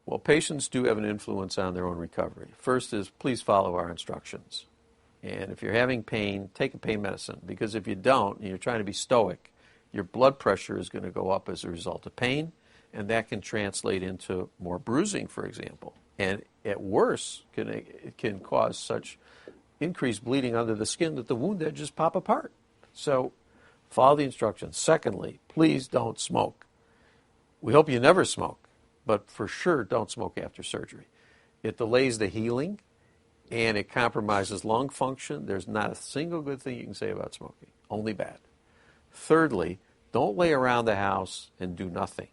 Well, patients do have an influence on their own recovery. First is please follow our instructions. And if you're having pain, take a pain medicine, because if you don't and you're trying to be stoic, your blood pressure is going to go up as a result of pain, and that can translate into more bruising, for example. And at worst, it can cause such increased bleeding under the skin that the wound edges pop apart. So follow the instructions. Secondly, please don't smoke. We hope you never smoke, but for sure don't smoke after surgery. It delays the healing, and it compromises lung function. There's not a single good thing you can say about smoking, only bad. Thirdly, don't lay around the house and do nothing.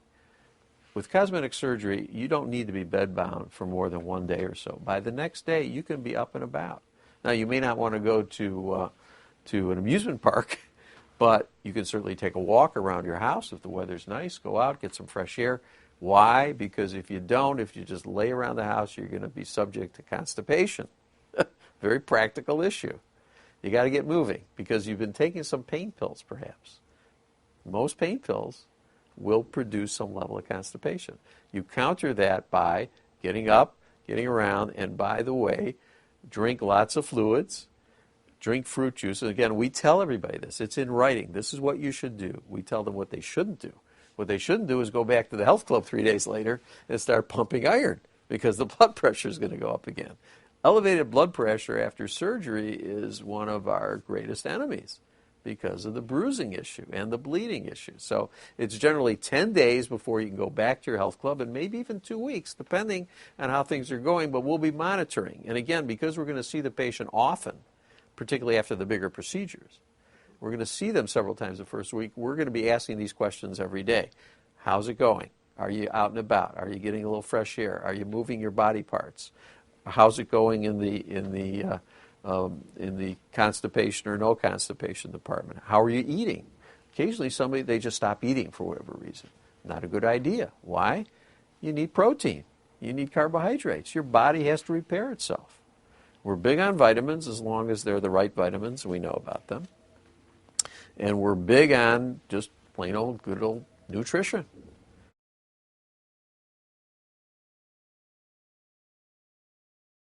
With cosmetic surgery, you don't need to be bedbound for more than 1 day or so. By the next day, you can be up and about. Now, you may not want to go to an amusement park, but you can certainly take a walk around your house if the weather's nice. Go out, get some fresh air. Why? Because if you don't, if you just lay around the house, you're going to be subject to constipation. Very practical issue. You got to get moving because you've been taking some pain pills, perhaps. Most pain pills will produce some level of constipation. You counter that by getting up, getting around, and by the way, drink lots of fluids, drink fruit juice. And again, we tell everybody this. It's in writing. This is what you should do. We tell them what they shouldn't do. What they shouldn't do is go back to the health club 3 days later and start pumping iron because the blood pressure is going to go up again. Elevated blood pressure after surgery is one of our greatest enemies because of the bruising issue and the bleeding issue. So it's generally 10 days before you can go back to your health club, and maybe even 2 weeks, depending on how things are going, but we'll be monitoring. And again, because we're going to see the patient often, particularly after the bigger procedures, we're going to see them several times the first week. We're going to be asking these questions every day. How's it going? Are you out and about? Are you getting a little fresh air? Are you moving your body parts? How's it going in the constipation or no constipation department? How are you eating? Occasionally they just stop eating for whatever reason. Not a good idea. Why? You need protein. You need carbohydrates. Your body has to repair itself. We're big on vitamins as long as they're the right vitamins and we know about them. And we're big on just plain old good old nutrition.